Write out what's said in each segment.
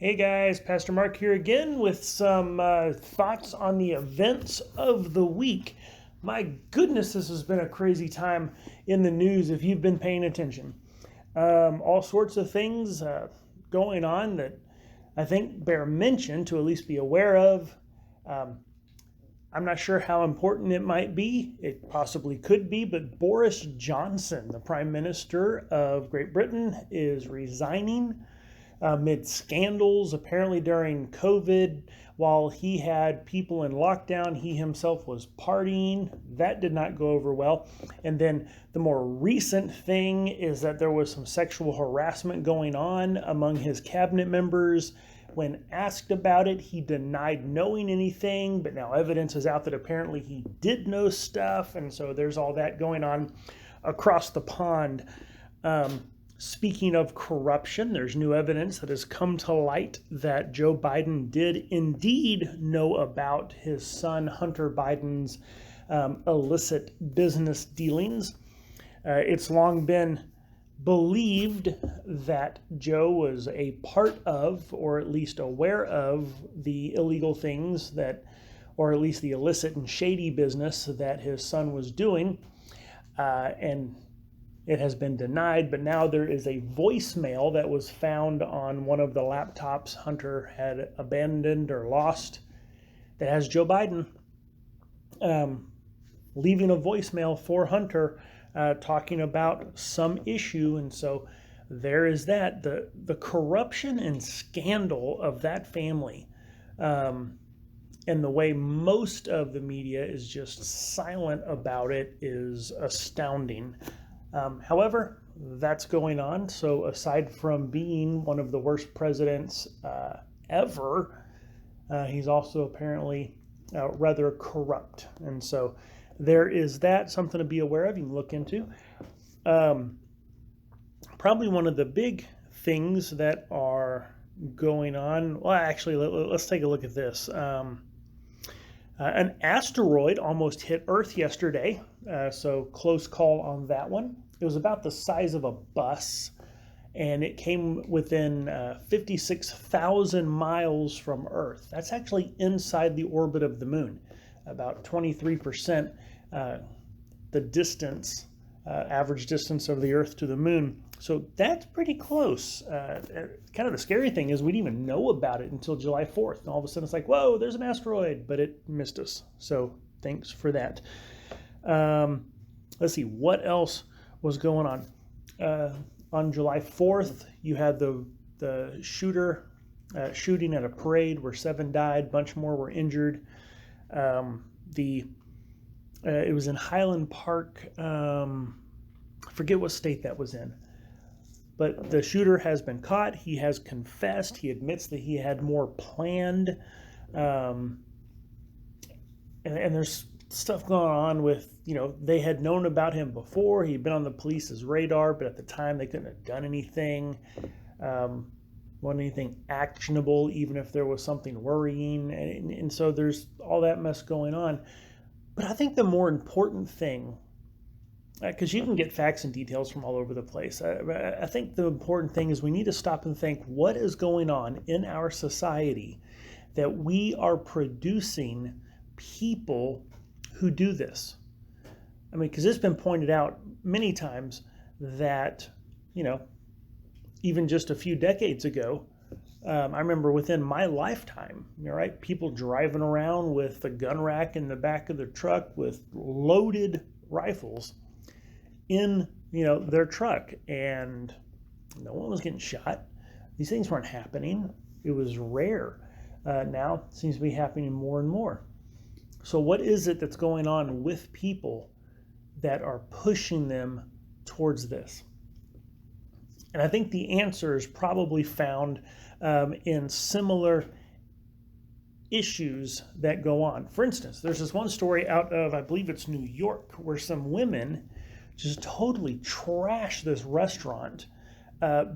Hey guys, Pastor Marc here again with some thoughts on the events of the week. My goodness, this has been a crazy time in the news if you've been paying attention. All sorts of things going on that I think bear mention to at least be aware of. I'm not sure how important it might be. It possibly could be, but Boris Johnson, the Prime Minister of Great Britain, is resigning amid scandals. Apparently during COVID, while he had people in lockdown, he himself was partying. That did not go over well. And then the more recent thing is that there was some sexual harassment going on among his cabinet members. When asked about it, he denied knowing anything, but now evidence is out that apparently he did know stuff, and so there's all that going on across the pond. Speaking of corruption, there's new evidence that has come to light that Joe Biden did indeed know about his son Hunter Biden's illicit business dealings. It's long been believed that Joe was a part of, or at least aware of, the illegal things that, or at least the illicit and shady business that his son was doing. And it has been denied, but now there is a voicemail that was found on one of the laptops Hunter had abandoned or lost that has Joe Biden leaving a voicemail for Hunter talking about some issue. And so there is that. The corruption and scandal of that family and the way most of the media is just silent about it is astounding. However, that's going on. So aside from being one of the worst presidents ever, he's also apparently rather corrupt. And so there is that, something to be aware of, you can look into. Probably one of the big things that are going on, well, actually, let's take a look at this. An asteroid almost hit Earth yesterday, so close call on that one. It was about the size of a bus, and it came within 56,000 miles from Earth. That's actually inside the orbit of the moon, about 23% the distance, average distance of the Earth to the moon. So that's pretty close. Kind of the scary thing is we didn't even know about it until July 4th. And all of a sudden it's like, whoa, there's an asteroid, but it missed us. So thanks for that. Let's see, what else was going on? On July 4th, you had the shooter shooting at a parade where 7 died, a bunch more were injured. It was in Highland Park. I forget what state that was in. But the shooter has been caught. He has confessed. He admits that he had more planned. And there's stuff going on with, they had known about him before. He'd been on the police's radar, but at the time they couldn't have done anything. Wasn't anything actionable, even if there was something worrying. And so there's all that mess going on. But I think the more important thing, because you can get facts and details from all over the place, I think the important thing is we need to stop and think, what is going on in our society that we are producing people who do this? I mean, because it's been pointed out many times that, even just a few decades ago, I remember within my lifetime, right, people driving around with a gun rack in the back of their truck with loaded rifles in, their truck, and no one was getting shot. These things weren't happening. It was rare. Now it seems to be happening more and more. So what is it that's going on with people that are pushing them towards this? And I think the answer is probably found in similar issues that go on. For instance, there's this one story out of, I believe it's New York, where some women just totally trash this restaurant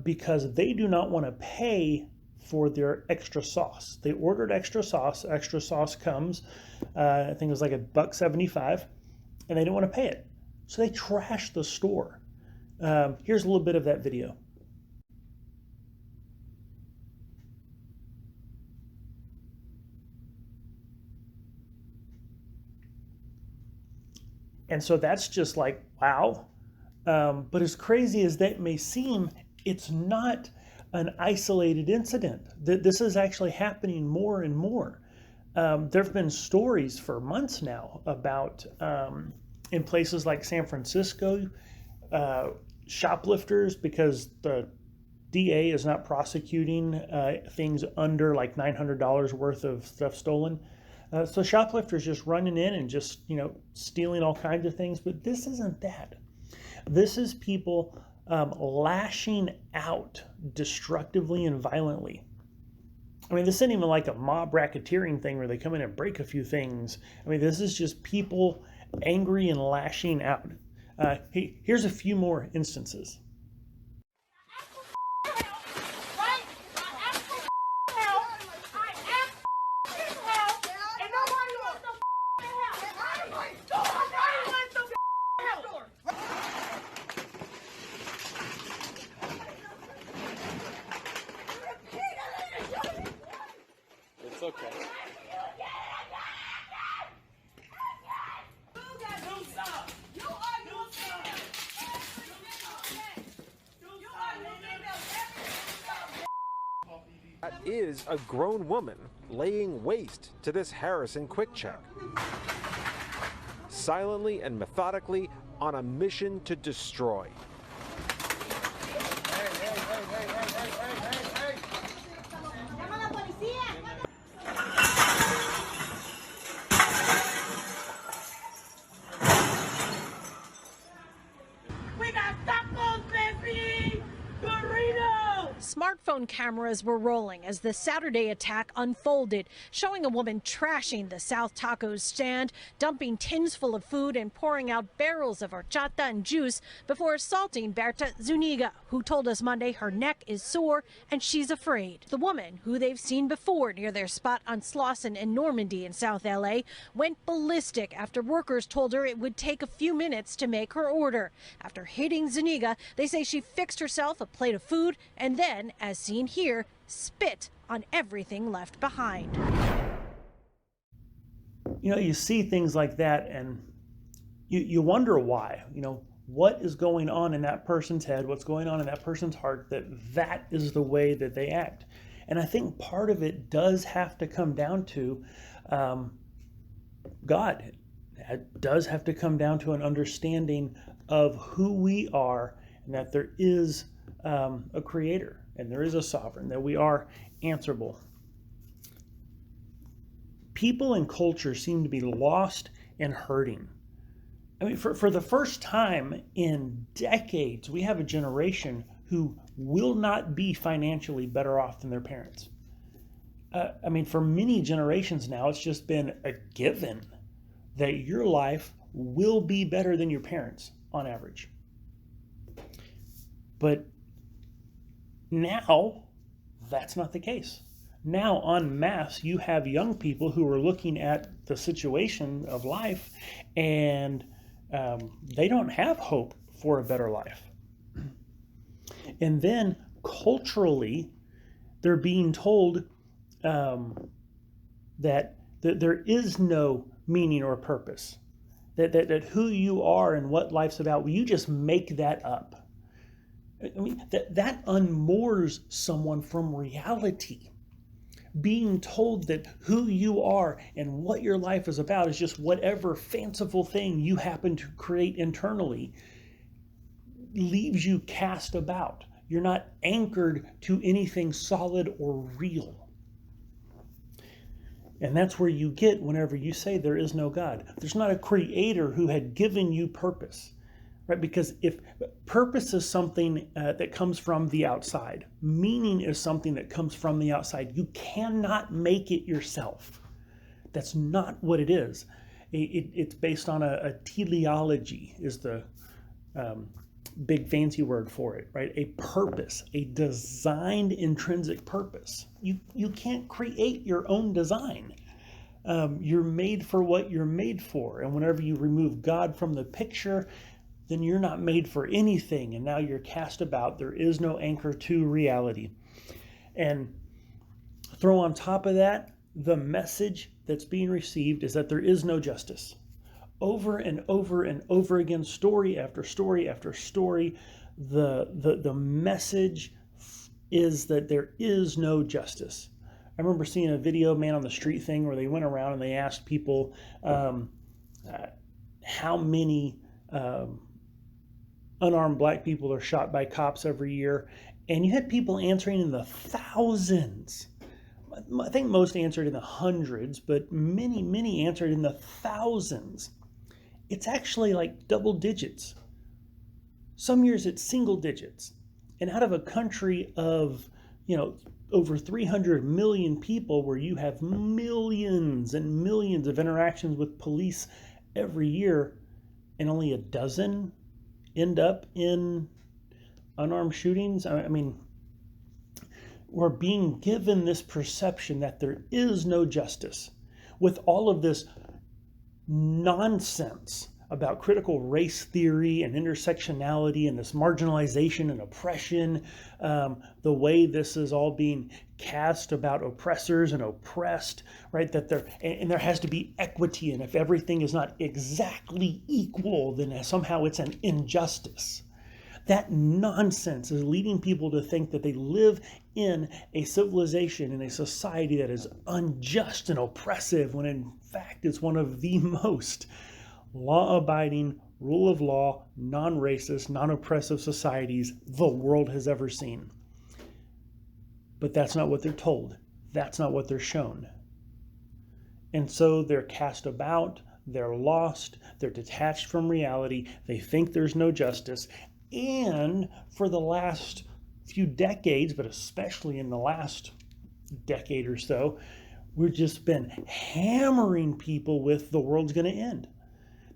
because they do not want to pay for their extra sauce. They ordered extra sauce. Extra sauce comes, I think it was like $1.75, and they didn't want to pay it. So they trashed the store. Here's a little bit of that video. And so that's just like, wow. But as crazy as that may seem, it's not an isolated incident. This is actually happening more and more. There have been stories for months now about in places like San Francisco, shoplifters, because the DA is not prosecuting things under like $900 worth of stuff stolen. So shoplifters just running in and just, stealing all kinds of things. But this isn't that. This is people lashing out destructively and violently. I mean, this isn't even like a mob racketeering thing where they come in and break a few things. I mean, this is just people angry and lashing out. Here's a few more instances. It's okay. That is a grown woman laying waste to this Harrison Quick Check. Silently and methodically on a mission to destroy. Smartphone cameras were rolling as the Saturday attack unfolded, showing a woman trashing the South Tacos stand, dumping tins full of food and pouring out barrels of horchata and juice before assaulting Berta Zuniga, who told us Monday her neck is sore and she's afraid. The woman, who they've seen before near their spot on Slauson and Normandy in South LA, went ballistic after workers told her it would take a few minutes to make her order. After hitting Zuniga, they say she fixed herself a plate of food and then, as seen here, spit on everything left behind. You see things like that and you wonder why. What is going on in that person's head, what's going on in that person's heart, that is the way that they act. And I think part of it does have to come down to God. It does have to come down to an understanding of who we are and that there is a creator and there is a sovereign, that we are answerable. People and culture seem to be lost and hurting. I mean, for the first time in decades, we have a generation who will not be financially better off than their parents. For many generations now, it's just been a given that your life will be better than your parents on average. But now, that's not the case. Now, en masse, you have young people who are looking at the situation of life and they don't have hope for a better life. And then culturally, they're being told that there is no meaning or purpose, that who you are and what life's about, well, you just make that up. I mean, that unmoors someone from reality. Being told that who you are and what your life is about is just whatever fanciful thing you happen to create internally leaves you cast about. You're not anchored to anything solid or real. And that's where you get whenever you say there is no God. There's not a creator who had given you purpose. Right? Because if purpose is something that comes from the outside, meaning is something that comes from the outside, you cannot make it yourself. That's not what it is. It's based on a teleology is the big fancy word for it, right? A purpose, a designed intrinsic purpose. You can't create your own design. You're made for what you're made for. And whenever you remove God from the picture, then you're not made for anything, and now you're cast about. There is no anchor to reality. And throw on top of that, the message that's being received is that there is no justice. over and over and over again, story after story after story, the message is that there is no justice. I remember seeing a video, man on the street thing, where they went around and they asked people how many unarmed black people are shot by cops every year. And you had people answering in the thousands. I think most answered in the hundreds, but many answered in the thousands. It's actually like double digits. Some years it's single digits. And out of a country of, over 300 million people, where you have millions and millions of interactions with police every year, and only a dozen end up in unarmed shootings. I mean, we're being given this perception that there is no justice, with all of this nonsense about critical race theory and intersectionality and this marginalization and oppression, the way this is all being cast about oppressors and oppressed, right? That there has to be equity, and if everything is not exactly equal, then somehow it's an injustice. That nonsense is leading people to think that they live in a civilization, in a society that is unjust and oppressive, when in fact it's one of the most law-abiding, rule of law, non-racist, non-oppressive societies the world has ever seen. But that's not what they're told. That's not what they're shown. And so they're cast about, they're lost, they're detached from reality, they think there's no justice. And for the last few decades, but especially in the last decade or so, we've just been hammering people with the world's going to end.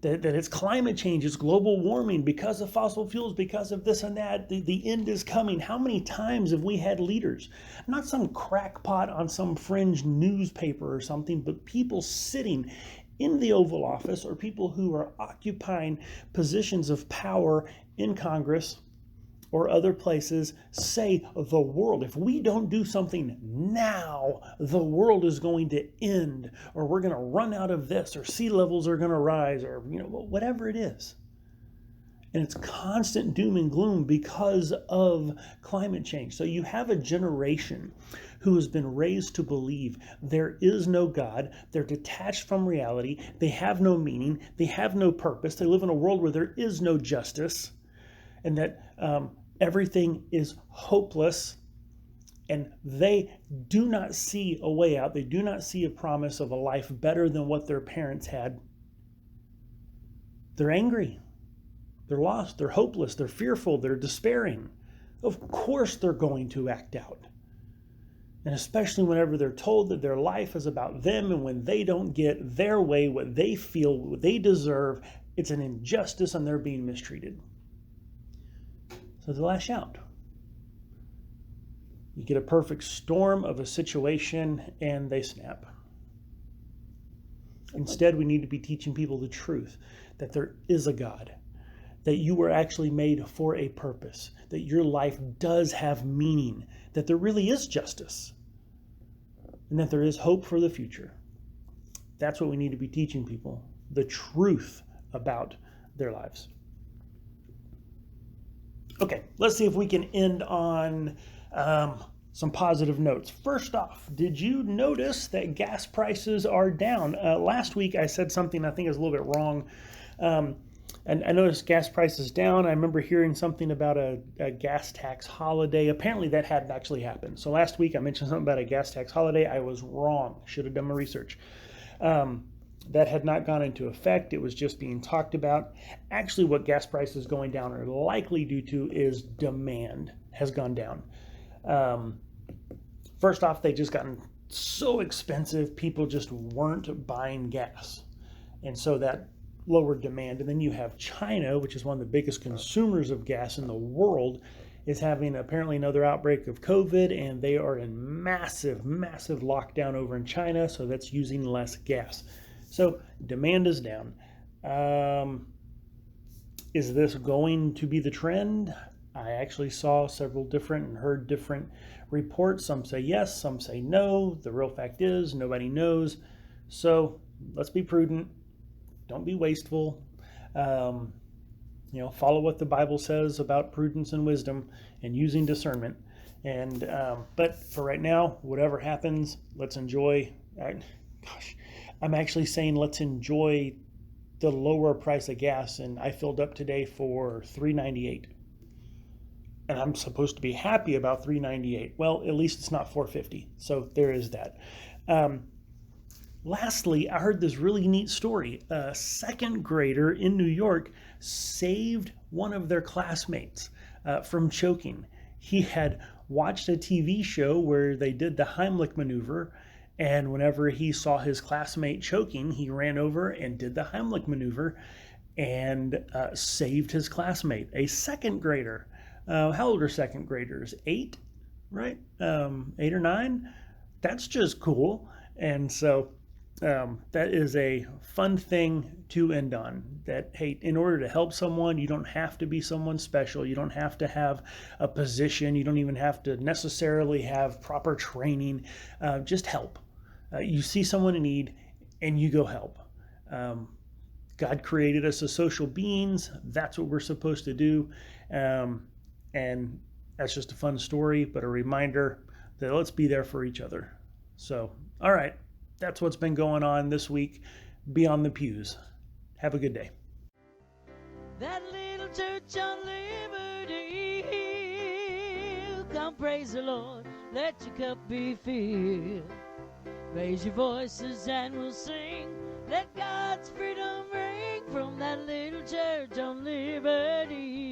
That it's climate change, it's global warming, because of fossil fuels, because of this and that, the end is coming. How many times have we had leaders, not some crackpot on some fringe newspaper or something, but people sitting in the Oval Office, or people who are occupying positions of power in Congress or other places, say the world, if we don't do something now, the world is going to end, or we're going to run out of this, or sea levels are going to rise, or whatever it is. And it's constant doom and gloom because of climate change. So you have a generation who has been raised to believe there is no God, they're detached from reality, they have no meaning, they have no purpose, they live in a world where there is no justice, and that everything is hopeless, and they do not see a way out. They do not see a promise of a life better than what their parents had. They're angry. They're lost. They're hopeless. They're fearful. They're despairing. Of course they're going to act out. And especially whenever they're told that their life is about them, and when they don't get their way, what they feel, what they deserve, it's an injustice and they're being mistreated. So they lash out. You get a perfect storm of a situation and they snap. Instead, we need to be teaching people the truth, that there is a God, that you were actually made for a purpose, that your life does have meaning, that there really is justice, and that there is hope for the future. That's what we need to be teaching people, the truth about their lives. Okay, let's see if we can end on some positive notes. First off, did you notice that gas prices are down? Last week I said something I think is a little bit wrong. And I noticed gas prices down. I remember hearing something about a gas tax holiday. Apparently that hadn't actually happened. So last week I mentioned something about a gas tax holiday. I was wrong. Should have done my research. That had not gone into effect. It was just being talked about. Actually, what gas prices going down are likely due to is demand has gone down. First off, they just gotten so expensive, people just weren't buying gas. And so that lowered demand. And then you have China, which is one of the biggest consumers of gas in the world, is having apparently another outbreak of COVID, and they are in massive lockdown over in China, so that's using less gas. So demand is down. Is this going to be the trend? I actually saw several different and heard different reports. Some say yes, some say no. The real fact is nobody knows. So let's be prudent. Don't be wasteful. Follow what the Bible says about prudence and wisdom and using discernment. And but for right now, whatever happens, let's enjoy. I'm actually saying let's enjoy the lower price of gas. And I filled up today for $3.98. And I'm supposed to be happy about $3.98. Well, at least it's not $4.50. So there is that. Lastly, I heard this really neat story. A second grader in New York saved one of their classmates from choking. He had watched a TV show where they did the Heimlich maneuver, and whenever he saw his classmate choking, he ran over and did the Heimlich maneuver and saved his classmate, a second grader. How old are second graders? 8, right? 8 or 9? That's just cool. And so that is a fun thing to end on. That, hey, in order to help someone, you don't have to be someone special. You don't have to have a position. You don't even have to necessarily have proper training. Just help. You see someone in need and you go help. God created us as social beings. That's what we're supposed to do. And that's just a fun story, but a reminder that let's be there for each other. So, all right. That's what's been going on this week beyond the pews. Have a good day. That little church on Liberty Hill, come praise the Lord, let your cup be filled. Raise your voices and we'll sing, let God's freedom ring from that little church on Liberty